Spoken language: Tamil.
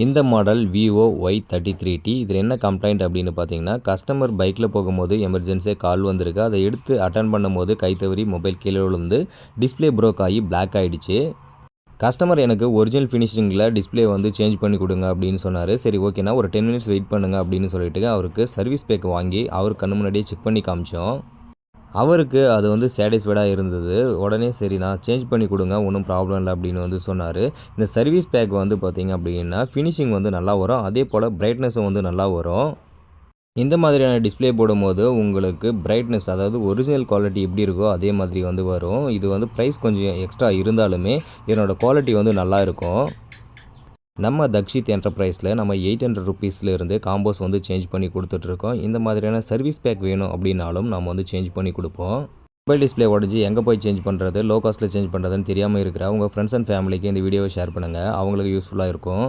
இந்த மாடல் விவோ Y33T. இதில் என்ன கம்ப்ளைண்ட் அப்படின்னு பார்த்தீங்கன்னா, கஸ்டமர் பைக்கில் போகும்போது எமர்ஜென்சியாக கால் வந்திருக்கு. அதை எடுத்து அட்டன் பண்ணும்போது கை தவறி மொபைல் கீழே விழுந்து டிஸ்பிளே ப்ரோக் ஆகி பிளாக் ஆகிடுச்சு. கஸ்டமர் எனக்கு ஒரிஜினல் ஃபினிஷிங்கில் டிஸ்பிளே வந்து சேஞ்ச் பண்ணி கொடுங்க அப்படின்னு சொன்னார். சரி ஓகேண்ணா, ஒரு 10 மினிட்ஸ் வெயிட் பண்ணுங்கள் அப்படின்னு சொல்லிட்டு அவருக்கு சர்வீஸ் பேக் வாங்கி அவர் கண்ணு முன்னாடியே செக் பண்ணி காமிச்சோம். அவருக்கு அது வந்து சாட்டிஸ்ஃபைடாக இருந்தது. உடனே சரி நான் சேஞ்ச் பண்ணி கொடுங்க, ஒன்றும் ப்ராப்ளம் இல்லை அப்படின்னு வந்து சொன்னார். இந்த சர்வீஸ் பேக் வந்து பார்த்திங்க அப்படின்னா ஃபினிஷிங் வந்து நல்லா வரும், அதே போல் பிரைட்னஸும் வந்து நல்லா வரும். இந்த மாதிரியான டிஸ்பிளே போடும்போது உங்களுக்கு பிரைட்னஸ், அதாவது ஒரிஜினல் குவாலிட்டி எப்படி இருக்கோ அதே மாதிரி வந்து வரும். இது வந்து ப்ரைஸ் கொஞ்சம் எக்ஸ்ட்ரா இருந்தாலுமே இதனோட குவாலிட்டி வந்து நல்லா இருக்கும். நம்ம தக்ஷித் என்டர்பிரைஸில் நம்ம 800 ருபீஸில் இருந்து காம்போஸ் வந்து சேஞ்ச் பண்ணி கொடுத்துட்ருக்கோம். இந்த மாதிரியான சர்வீஸ் பேக் வேணும் அப்படின்னாலும் நம்ம வந்து சேஞ்ச் பண்ணி கொடுப்போம். மொபைல் டிஸ்பிளே உடஞ்சி எங்கே போய் சேஞ்ச் பண்ணுறது, லோ காஸ்ட்டில் சேஞ்ச் பண்ணுறதுன்னு தெரியாமல் இருக்கிற உங்கள் ஃப்ரெண்ட்ஸ் அண்ட் ஃபேமிலிக்கு இந்த வீடியோவை ஷேர் பண்ணுங்கள். அவங்களுக்கு யூஸ்ஃபுல்லாக இருக்கும்.